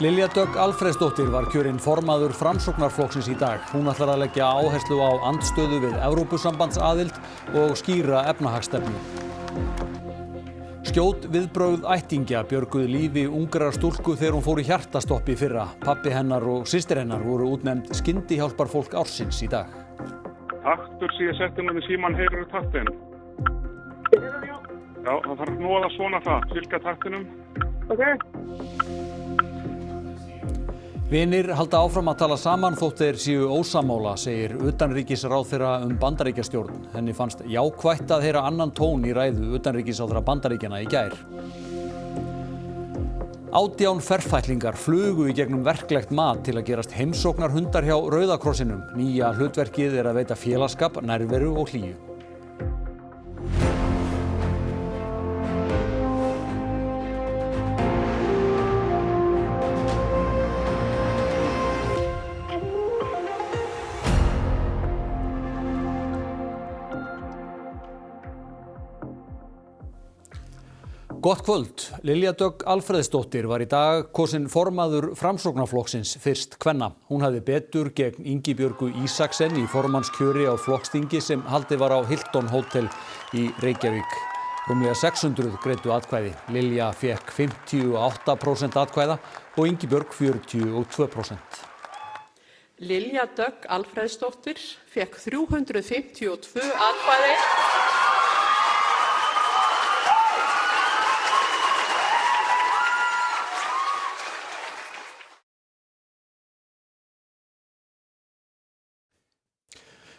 Lilja Dögg Alfreðsdóttir var kjörin formaður Framsóknarflokksins í dag. Hún ætlar að leggja áherslu á andstöðu við Evrópusambandsaðild og skýra efnahagsstefnu. Skjót viðbrögð ættingja björguðu lífi ungrar stúlku þegar hún fór í hjartastopp í fyrra. Pabbi hennar og systir hennar voru útnefnd skyndihjálparfólk ársins í dag. Taktur síðan settum við síman heyrur taktinn. Já, það þarf að hnoða svona það, fylgja taktinum. Vinir halda áfram að tala saman þótt þeir séu ósammála, segir utanríkisráðherra Bandaríkjastjórn. Henni fannst jákvætt að heyra annan tón í ræðu utanríkisráðherra Bandaríkjanna í gær. 18 ferfætlingar flugu í gegnum verklegt mat til að gerast heimsóknarhundar hjá Rauða krossinum. Nýja hlutverkið er að veita félagsskap, nærveru og hlýju. Gott kvöld. Lilja Dögg Alfreðsdóttir var í dag kosin formaður Framsóknarflokksins fyrst kvenna. Hún hafði betur gegn Ingibjörgu Isaksen í formannskjöri á flokksþingi sem haldið var á Hilton Hotel í Reykjavík. Rúmlega 600 greiddu atkvæði. Lilja fékk 58% atkvæða og Ingibjörg 42%. Lilja Dögg Alfreðsdóttir fékk 352 atkvæði.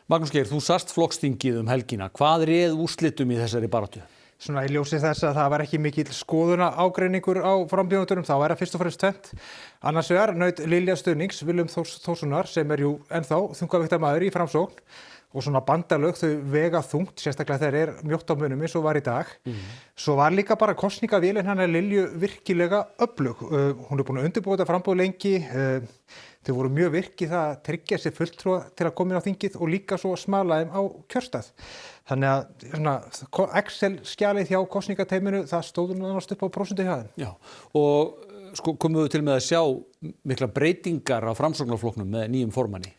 Magnús Geir, þú sast flokksþingið helgina. Hvað réð úrslitum í þessari baráttu? Svona í ljósi þess að það var ekki mikill skoðunaágreiningur á frambjóðendunum, þá er það fyrst og fremst tvennt. Annars vegar naut Lilja stuðnings Willum Þórssonar sem er jú ennþá þungavíktarmaður í Framsókn og svona bandalög þau vega þungt, sérstaklega þegar er mjótt á munum eins og var í dag. Svo var líka bara kosningavélin hennar Lilju virkilega öflug. Hún er búin að undirbúa þetta framboð lengi. Þau voru mjög virk í það að tryggja sér fulltrúa til að koma inn á þingið og líka svo smala þeim á kjörstað. Þannig að svona, Excel-skjalið hjá kosningateyminu, það stóðu nánast upp á prósentu hjá þeim. Já, og sko komum við til með að sjá mikla breytingar á Framsóknarflokknum með nýjum formanni.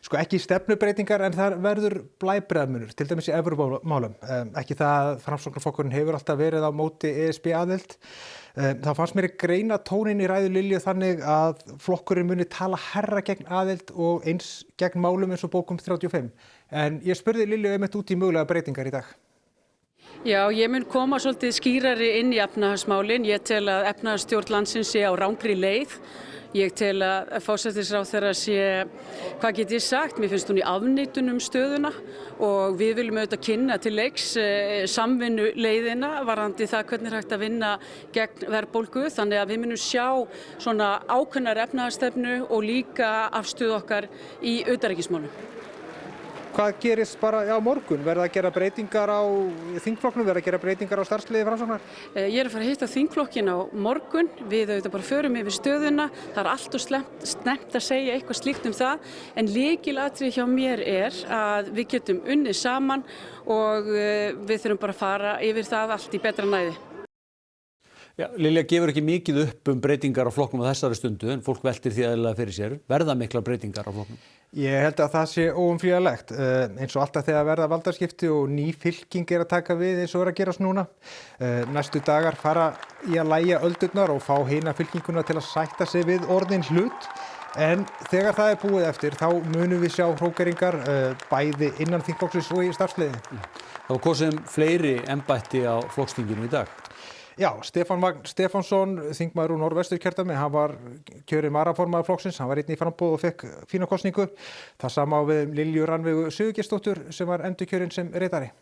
Sko ekki stefnubreytingar en það verður blæbrigðamunur, til dæmis í Evrópumálum. Ekki það að Framsóknarflokkurinn hefur alltaf verið á móti ESB-aðild. Það fannst mér greina tónin í ræðu Lilju þannig að flokkurinn muni tala herra gegn aðild og eins gegn málum eins og bókum 35. En ég spurði Lilju einmitt út í mögulega breytingar í dag. Já, ég mun koma svolítið skýrari inn í efnahagsmálin. Ég tel að efnahagsstjórn landsins sé á rangri leið. Ég tel að forsætisráðherra sé, hvað get ég sagt, mér finnst hún í afneitun stöðuna og við viljum auðvitað kynna til leiks samvinnu leiðina varðandi það hvernig er hægt að vinna gegn verðbólgu. Þannig að við munum sjá svona ákveðnar efnahagsstefnu og líka afstöðu okkar í utanríkismálum. Hvað gerist bara á morgun? Verða að gera breytingar á þingflokknum? Verða að gera breytingar á starfsliði Framsóknar? Ég er að fara að hitta þingflokkin á morgun. Við auðvitað bara förum yfir stöðuna. Það er allt og snemmt að segja eitthvað slíkt það. En lykilatriði hjá mér er að við getum unnið saman og við þurfum bara að fara yfir það allt í betra næði. Já, Lilja gefur ekki mikið upp breytingar á flokknum á þessari stundu en fólk veltir því aðeinslega fyrir sér. Verða mikla breytingar á flokknum? Ég held að það sé óumflýjanlegt. Eins og alltaf þegar verða valdaskipti og ný fylking er að taka við eins og er að gerast núna. Næstu dagar fara í að lægja öldurnar og fá hina fylkinguna til að sætta sig við orðin hlut. En þegar það er búið eftir þá munum við sjá hrókeringar bæði innan þingflokksins og í starfsliði. Það var kosið fleiri embætti á flokksþinginu í dag. Já, Stefán Magn Stefánsson, þingmaður úr Norðvesturkjördæmi, hann var kjörinn varaformaður flokksins, hann var einn í framboð og fekk fína kosningu. Það sama á við Lilju Rannveigu Sigurgeirsdóttur sem var endurkjörinn sem ritari.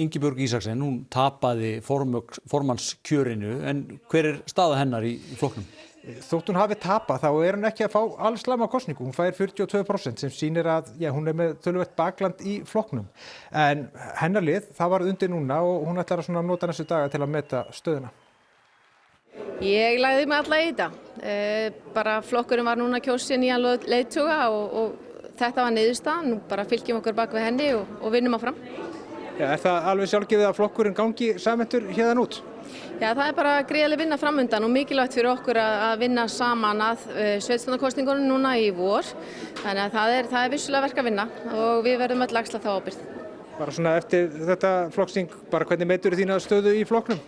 Ingibjörg Isaksen, hún tapaði formannskjörinu, en hver er staða hennar í flokknum? Þótt hún hafi tapað, þá er hún ekki að fá alls slæma kosningu. Hún fær 42% sem sýnir að hún er með töluvert bakland í flokknum. En hennar lið, það var undir núna og hún ætlar að nota næstu daga til að meta stöðuna. Ég lagði mig alla í þetta. Bara flokkurinn var núna kjósin í alveg leiðtoga og þetta var niðurstaðan. Nú bara fylgjum okkur bak við henni og vinnum áfram. Er það alveg sjálfgefið að flokkurinn gangi samhentur hérðan út? Já, það bara gríðarleg vinna framundan og mikilvægt fyrir okkur að vinna saman að sveitarstjórnarkosningunum núna í vor. Þannig að það er vissulega verk að vinna og við verðum öll axla þá ábyrgð. Bara svona eftir þetta flokksþing, bara hvernig metur þína stöðu í flokknum?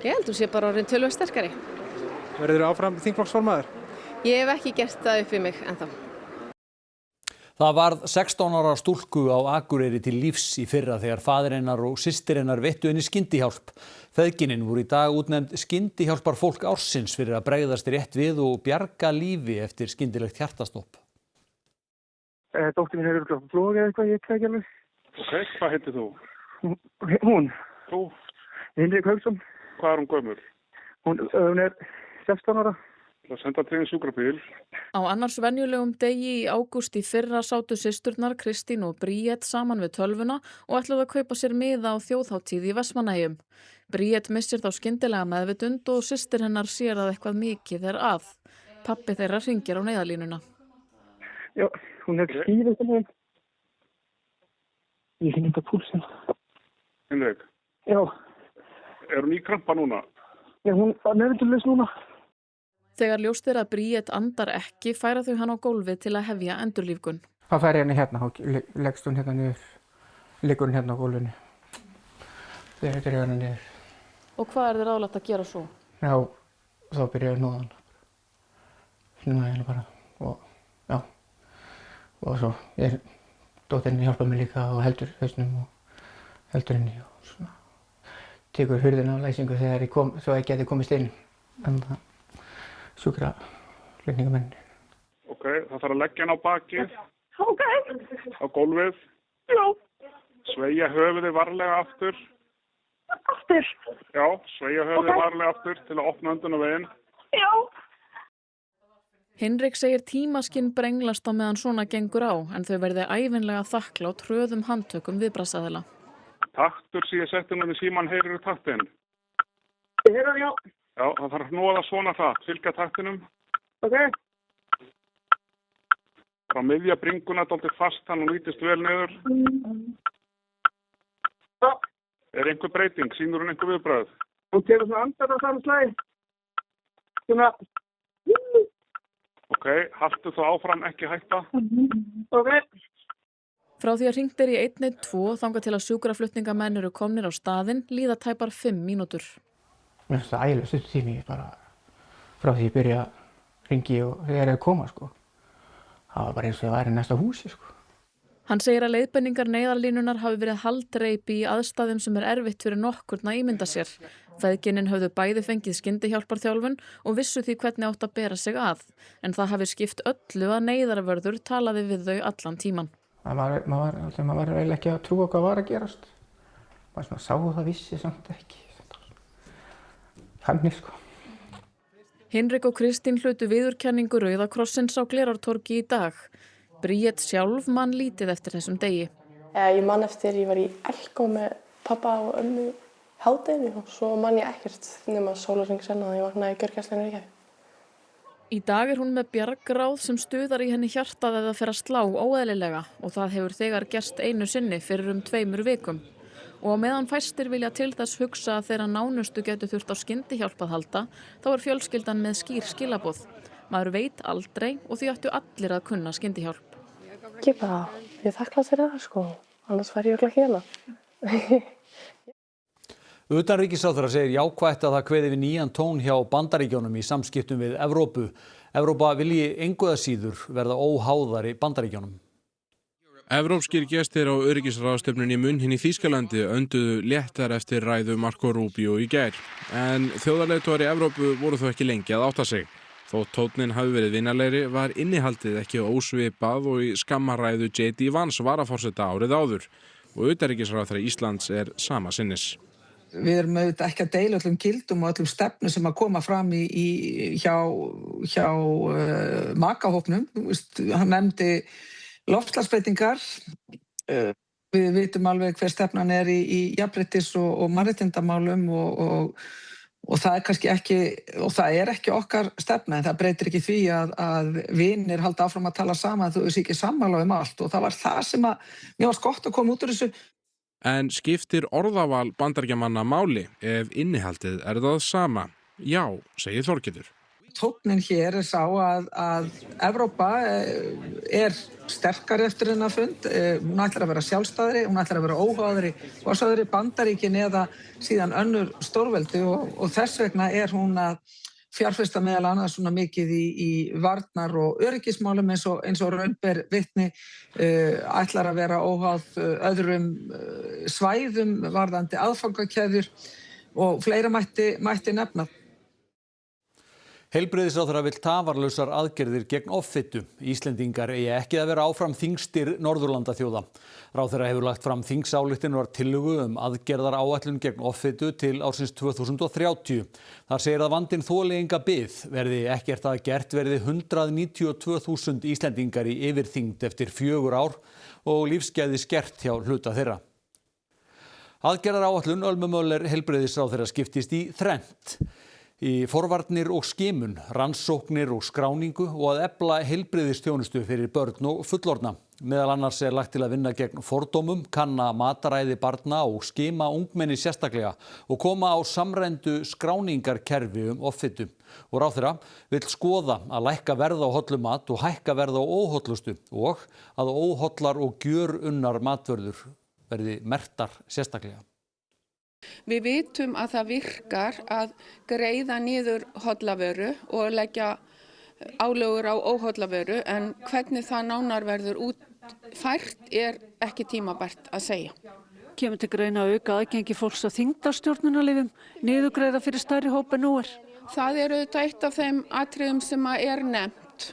Ég held þú sé bara orðin töluvert sterkari. Verður áfram þingflokksformaður? Ég hef ekki gert það upp við mig ennþá. Það varð 16 ára stúlku á Akureyri til lífs í fyrra þegar faðir hennar og systir hennar veittu henni skyndihjálp. Feðginin voru í dag útnefnd skyndihjálpar fólk ársins fyrir að bregðast rétt við og bjarga lífi eftir skyndilegt hjartastopp. Dóttir mín örugglega á flog eða eitthvað, ég veit það ekki alveg. Ok, hvað heitir þú? Hún, Þú? Hinrik Hauksson, Hvað er hún gömul? hún er 16 ára. Það senda til einn sjúkrabíl. Á annars venjulegum degi í ágúst í fyrra sátu systurnar Kristín og Bríett saman við tölvuna og ætluðu að kaupa sér miða á þjóðhátíð í Vestmannaeyjum. Bríett missir þá skyndilega meðvitund og systir hennar sér að eitthvað mikið er að. Pabbi þeirra hringir á neyðarlínuna. Já, hún er skýð eitthvað með. Ég finn eitthvað púlsinn. Hinrik, Já, er hún í krampa núna? hún var meðvitundlaus núna. Þegar ljóst er að Bríett andar ekki færa þau hann á gólfið til að hefja endurlífgun. Það færi henni hérna, þá leggst hún hérna niður, liggur hún hérna á gólfinu. Þegar þetta er hérna niður. Og hvað er þér ráðlegt að gera svo? Já, þá byrjaði núðan. Snúða hérna bara og og svo dóttirinni hjálpar mér líka og heldur hausnum og heldur henni og svona tekur hurðina á læsingu þegar ég kom, svo ég geti komist inn. En það sjúkraflutningamenn. Ok, það þarf að leggja hann á bakið, Ok, á gólfið, já, sveigja höfuðið varlega aftur. aftur, Já, sveigja höfuðið varlega aftur til að opna öndunarveginn. já. Hinrik segir tímaskinn brenglast á meðan svona gengur á en þau verði ævinlega þakklátt hröðum handtökum viðbragðsaðila. Taktur sem ég setti með síman heyrir taktinn. Ég heyra, já, Já, það þarf að hnoða svona hratt, fylgja taktinum. ok. Frá miðja bringuna dálítið fast, hann nýtist vel niður. Já, Er einhver breyting? Sýnur hún einhver viðbragð? hún tekur svona andar á saman slagi. Svona, Ok, haltu þú áfram, ekki hætta. ok. Frá því að hringt er í 112 þangað til að sjúkraflutningamenn eru komnir á staðinn líða tæpar 5 mínútur. Mér finnst það ægilega stuttur tími bara frá því ég byrja að hringi og þegar ég koma sko. Það var bara eins og ég væri næsta húsi sko. Hann segir að leiðbendingar neyðarlínunar hafi verið haldreipi í aðstæðum sem er erfitt fyrir nokkurn að ímynda sér. Feðginin höfðu bæði fengið skyndihjálparþjálfun og vissu því hvernig átt að bera sig að. En það hafi skipt öllu að neyðarvörður talaði við þau allan tíman. Maður var eiginlega ekki að trúa hvað var að gerast. Maður svona sá það vissi samt ekki. Þannig sko. Hinrik og Kristín hlutu viðurkenningu Rauða krossins á Glerártorgi í dag. Bríett sjálf man lítið eftir þessum degi. Ég man eftir, ég var í Elko með pappa og ömmu hádeginu og svo man ég ekkert nema sólarhring senna að ég vaknaði í gjörgæslunni í Reykjavík. Í dag er hún með bjargráð sem stuðar í henni hjartað eða fer að slá óeðlilega og það hefur þegar gerst einu sinni fyrir 2 vikum. Og á meðan fæstir vilja til þess hugsa að þeirra nánustu getur þurft á skyndihjálp að halda, þá er fjölskyldan með skýr skilaboð. Maður veit aldrei og því ættu allir að kunna skyndihjálp. Ég er þakklátt fyrir það sko, annars væri ég örugglega hérna. Utanríkisráðherra segir jákvætt að það kveði við nýjan tón hjá Bandaríkjunum í samskiptum við Evrópu. Evrópa vilji engu að síður verða óháðari Bandaríkjunum. Evrópskir gestir á öryggisráðstefnunni í München í Þýskalandi önduðu léttar eftir ræðu Marco Rubio í gær. En þjóðarleiðtogar í Evrópu voru þó ekki lengi að átta sig. Þótt tónninn hafi verið vinalegri var innihaldið ekki ósvipað og í skammaræðu J.D. Vance varaforseta árið áður. Og utanríkisráðherra Íslands er sama sinnis. Við erum auðvitað ekki að deila öllum gildum og öllum stefnum sem að koma fram hjá makahópnum. Hann nefndi loftslagsbreytingar. Við vitum alveg hver stefnan er í jafnréttis og mannréttindamálum og það er kannski ekki, og það er ekki okkar stefna, en það breytir ekki því að vinir halda áfram að tala saman, þú veist ekki sammála allt og það var það sem að mér varst gott að koma út úr þessu. En skiptir orðaval Bandaríkjamanna máli ef innihaldið það sama? Já, segir Þorgerður. Tónninn hér sá að Evrópa sterkari eftir þennan fund. Hún ætlar að vera sjálfstæðri, hún ætlar að vera óháðari Bandaríkin eða síðan önnur stórveldi og þess vegna hún að fjárfesta meðal annars svona mikið í varnar og öryggismálum eins og raun ber vitni, ætlar að vera óháð öðrum svæðum varðandi aðfangakeðjur og fleira mætti nefna. Heilbrigðisráðherra vill tafarlausar aðgerðir gegn offitu. Íslendingar eigi ekki að vera áfram þyngstir Norðurlandaþjóða. Ráðherra hefur lagt fram þingsályktunartillögu aðgerðaráætlun gegn offitu til ársins 2030. Þar segir að vandinn þoli enga bið. Verði ekkert að gert verði 192.000 Íslendingar í yfirþyngd eftir 4 ár og lífsgæði skert hjá hluta þeirra. Aðgerðaráætlun Ölmu Möller heilbrigðisráðherra skiptist í þrennt. Í forvarnir og skimun, rannsóknir og skráningu og að efla heilbrigðisþjónustu fyrir börn og fullorðna. Meðal annars lagt til að vinna gegn fordómum, kanna mataræði barna og skima ungmenni sérstaklega og koma á samræmdu skráningarkerfi offitu. Og ráðherra vill skoða að lækka verð á hollum mat og hækka verð á óhollustu og að óhollar og gjörunnar matvörður verði merktar sérstaklega. Við vitum að það virkar að greiða niður hollavöru og leggja álögur á óhollavöru en hvernig það nánar verður útfært ekki tímabært að segja. Kemur til greina að auka aðgengi fólks að þyngdarstjórnunarlyfjum, niðurgreiða fyrir stærri hóp en nú er? Það auðvitað eitt af þeim atriðum sem nefnt.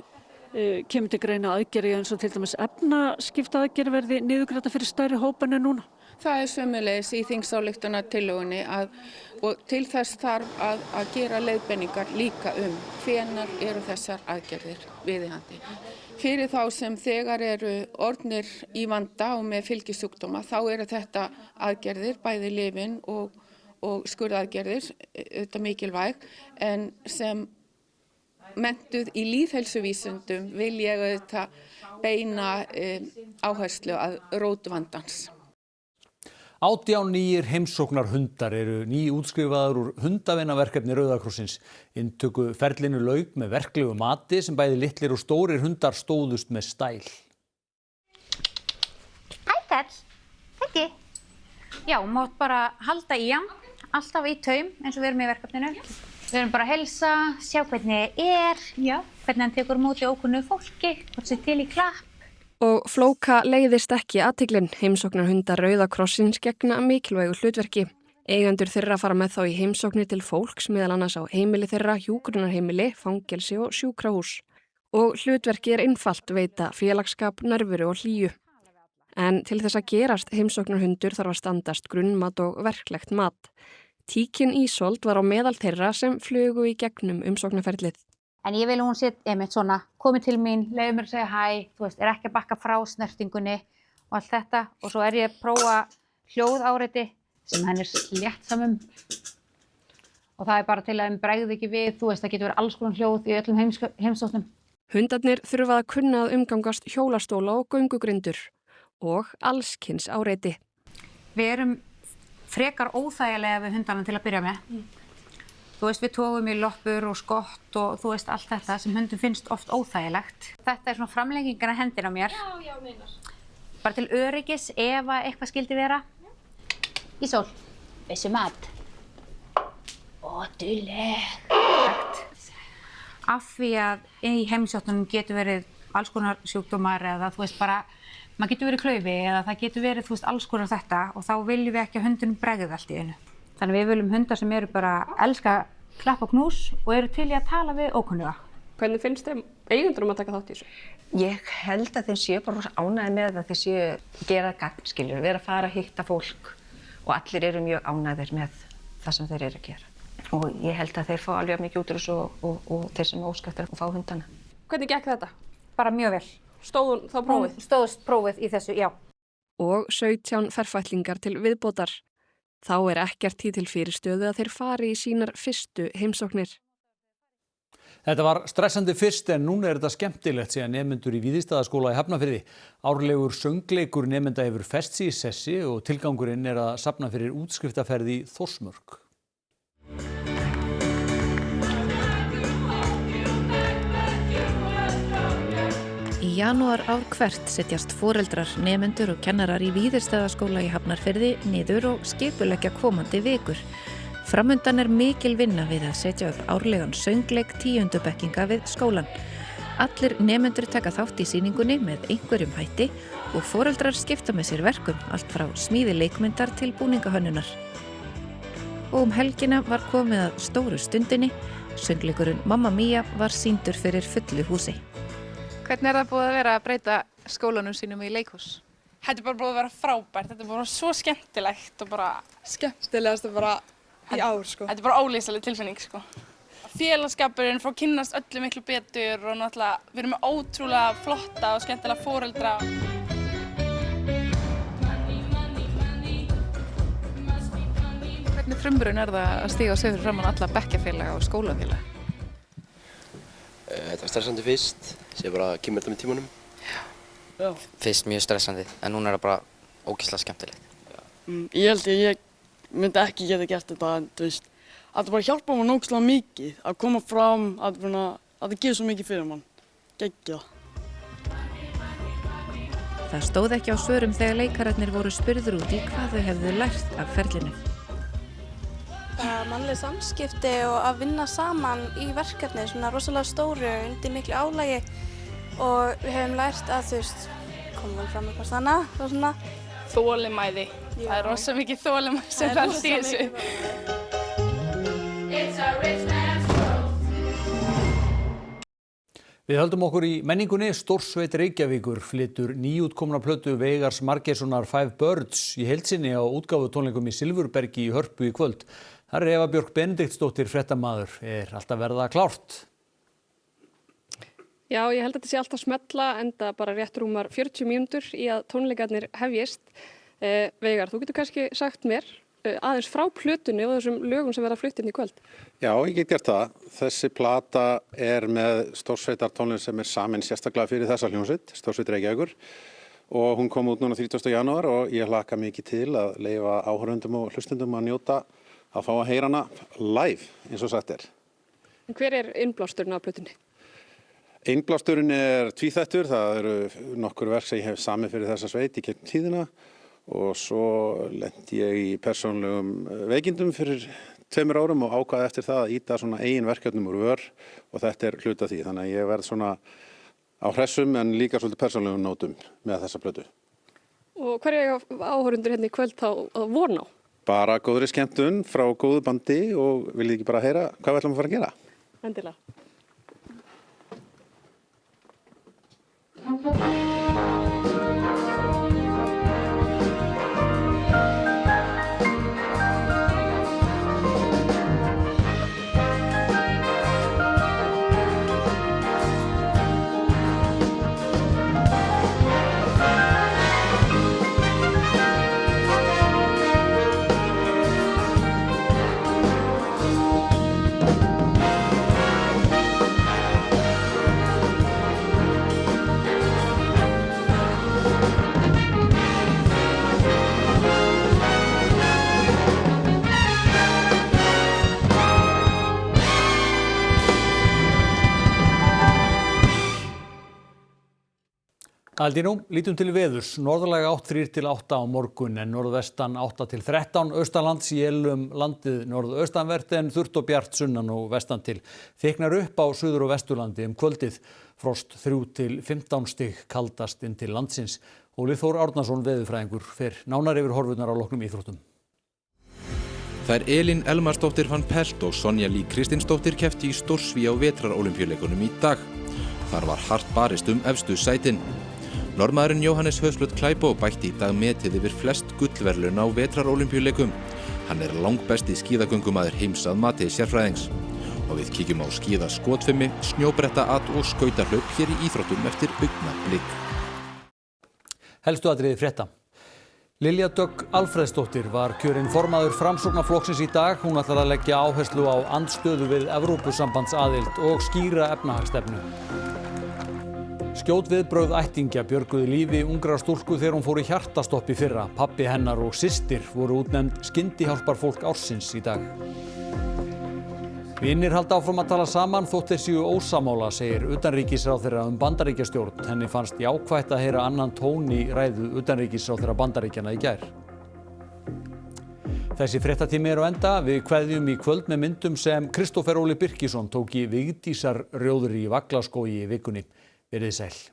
Kemur til greina aðgerði eins og til dæmis efnaskipta aðgerði verði niðurgreiða fyrir stærri hóp en núna? Það sömuleiðis í þingsályktunartillögunni og til þess þarf að gera leiðbeiningar líka hvenær eru þessar aðgerðir viðeigandi. Fyrir þá sem þegar eru orðnir í vanda og með fylgisjúkdóma þá eru þetta aðgerðir, bæði lyfin og skurðaðgerðir, auðvitað mikilvæg, en sem menntuð í lýðheilsuvísindum vil ég auðvitað beina áherslu að rót vandans. 18 nýir heimsóknarhundar eru nýútskrifaðir úr hundavinnaverkefni Rauða krossins. Inntökuferlinu lauk með verklegu mati sem bæði litlir og stórir hundar stóðust með stæl. Ættel, ekki. Já, mátt bara halda í hann, alltaf í taum eins og við erum í verkefninu. Við erum bara að heilsa, sjá hvernig hvernig hann tekur móti ókunnu fólki, hvort sé til í klapp. Og Flóka leiðist ekki athyglin. Heimsóknarhundar Rauða krossins gegna mikilvægu hlutverki. Eigendur þeirra fara með þá í heimsóknir til fólks, meðal annars á heimili þeirra, hjúkrunarheimili, fangelsi og sjúkrahús. Og hlutverki einfalt, veita félagsskap, nærveru og hlýju. En til þess að gerast heimsóknarhundur þarf að standast grunnmat og verklegt mat. Tíkin Ísold var á meðal þeirra sem flugu í gegnum umsóknarferlið. En ég vil að hún sé einmitt svona, komi til mín, leiði mér að segja hæ, þú veist, ekki að bakka frá snertingunni og allt þetta. Og svo ég að prófa hljóðáriti sem hann sléttsamum. Og það bara til að þeim bregði ekki við, þú veist, það getur verið alls konar hljóð í öllum heimsóknum. Hundarnir þurfa að kunna að umgangast hjólastóla og göngugrindur og allskyns áreiti. Við erum frekar óþægilega við hundarna til að byrja með. Þú veist, við tógum í loppur og skott og þú veist allt þetta sem hundum finnst oft óþægilegt. Þetta svona framlengingin af hendina á mér. Já, meinar. Bara til öryggis ef eitthvað skildi vera. Ísól, vissu mat. Ó, dugleg. Af því að í heimsóknunum getur verið alls konar sjúkdómar eða þú veist bara, maður getur verið klaufi eða það getur verið þú veist alls konar þetta og þá viljum við ekki að hundunum bregði allt í einu. Þannig við viljum hundar sem eru bara elska klapp og knús og eru til í að tala við ókunnuga. Hvernig finnst þeim eigendunum að taka þátt í þessu? Ég held að þeim séu bara ánægðir með að þeir séu gera gagn, skiljur, vera að fara að hitta fólk og allir eru mjög ánægðir með það sem þeir eru að gera. Og ég held að þeir fá alveg mikið út úr þessu og þeir sem óska eftir að fá hundana. Hvernig gekk þetta? Bara mjög vel. Stóð þá prófið? Stóðst prófið í þessu, já. Og 17 ferfætlingar til viðbótar. Þá ekkert því til fyrirstöðu að þeir fari í sínar fyrstu heimsóknir. Þetta var stressandi fyrst en núna er þetta skemmtilegt, segja nemendur í Víðistaðaskóla í Hafnarfirði. Árlegur söngleikur nemenda hefur fest sig í sessi og tilgangurinn er að safna fyrir útskriftaferð í Þórsmörk. Í janúar ár hvert setjast foreldrar, nemendur og kennarar í Víðistaðaskóla í Hafnarfirði niður og skipuleggja komandi vikur. Framundan er mikil vinna við að setja upp árlegan söngleik 10. bekkinga við skólan. Allir nemendur taka þátt í sýningunni með einhverjum hætti og foreldrar skipta með sér verkum, allt frá smíði leikmyndar til búningahönnunar. Og helgina var komið að stóru stundinni. Söngleikurinn Mamma Mia var sýndur fyrir fullu húsi. Hvernig það búið að vera að breyta skólanum sínum í leikhús? Þetta er bara búið að vera frábært, þetta er bara svo skemmtilegt og bara skemmtilegast bara í ár sko. Þetta er bara ólýsanleg tilfinning sko. Félagsskapurinn frá kynnast öllu miklu betur og náttúrulega við erum með ótrúlega flotta og skemmtilega foreldra. Hvernig frumburinn er það að stíga á sig fyrir framan alla bekkjarfélaga og skólafélaga? Þetta var stressandi fyrst, sé bara að kemur þetta með tímanum. Já. Fyrst mjög stressandi, en núna er það bara ógeðslega skemmtilegt. Ég held að ég myndi ekki geta gert þetta, en þú veist, að það bara hjálpa mér nógslega mikið að koma fram, að það gefur svo mikið fyrir mann. Geggjað. Það stóð ekki á svörum þegar leikararnir voru spurður út í hvað þau hefðu lært af ferlinu. Mannleg samskipti og að vinna saman í verkefni, svona rosalega stóru, undir miklu álagi og við hefum lært að þú veist, koma vel fram með hvort annað og svona. Þolinmæði, það er rosa mikið þolinmæði sem felst í þessu. Við höldum okkur í menningunni. Stórsveit Reykjavíkur flytur nýútkomna plötu Veigars Margeirssonar Five Birds í heild sinni á útgáfutónleikum í Silfurbergi í Hörpu í kvöld. Þar er Eva Björk Benediktsdóttir fréttamaður. Er alltaf verða klárt? Já, ég held að þetta sé alltaf smella, enda bara rétt rúmar 40 mínútur í að tónleikarnir hefjist. Veigar, þú getur kannski sagt mér aðeins frá plötunni og þessum lögum sem verða flutt inn í kvöld. Já, ég get gert það. Þessi plata er með stórsveitartónlist sem er samin sérstaklega fyrir þessa hljómsveit, Stórsveit Reykjavíkur. Og hún kom út núna 30. janúar og ég hlakka mikið til að leyfa áhorfendum og hlustendum að njóta að fá að heyra hana live, eins og sagt er. En hver er innblásturinn af plötunni? Innblásturinn er tvíþættur. Það eru nokkur verk sem ég hef samið fyrir þessa sveit í gegnum tíðina og svo lenti ég í persónulegum veikindum fyrir 2 árum og ákvaði eftir það að ýta svona eigin verkefnum úr vör og þetta er hluta því. Þannig að ég verð svona á hressum en líka svolítið persónulegum nótum með þessa plötu. Og hverju áhorfundur hérna í kvöld þá að vona á? Bara góðri skemmtun frá góðu bandi og viljið ekki bara heyra hvað við ætlum að fara að gera? Endilega. Aldínú, lítum til veðurs. Norðlæga átt 3–8 á morgun en norðvestan 8–13. Austanlands élum landið norðaustanvert en þurrt og bjart sunnan og vestan til. Þyknar upp á suður- og vesturlandi kvöldið. Frost 3–15 stig kaldast inn til landsins. Óli Þór Árnason veðurfræðingur fer nánar yfir horfurnar á loknum íþróttum. Þær Elín Elmarsdóttir van Pelt og Sonja Líf Kristinsdóttir kepptu í stórsví á vetrarólympíuleikunum í dag. Þar var hart barist efstu sætin. Norðmaðurinn Jóhannes Hösflöt Klæbo bætti í dag metið yfir flest gullverðlaun á vetrarólympíuleikum. Hann er langbesti skíðagöngumaður heims að mati sérfræðings. Og við kíkjum á skíðaskotfimi, snjóbrettaat og skautahlaup hér í íþróttum eftir augnablik. Helstu atriði frétta. Lilja Dögg Alfreðsdóttir var kjörin formaður Framsóknarflokksins í dag. Hún ætlar að leggja áherslu á andstöðu við Evrópusambandsaðild og skýra efnahagsstefnu. Skjót viðbrögð ættingja björguðu lífi ungrar stúlku þegar hún fór í hjartastopp í fyrra. Pabbi hennar og systir voru útnefnd skyndihjálparfólk ársins í dag. Vinir halda áfram að tala saman þótt þeir séu ósammála, segir utanríkisráðherra Bandaríkjastjórn. Henni fannst jákvætt að heyra annan tón í ræðu utanríkisráðherra Bandaríkjanna í gær. Þessi fréttatími á enda. Við kveðjum í kvöld með myndum sem Kristófer Óli Birkisson tók í Vigdísarrjóðri í Vaglaskógi í vikunni. Verið sæl.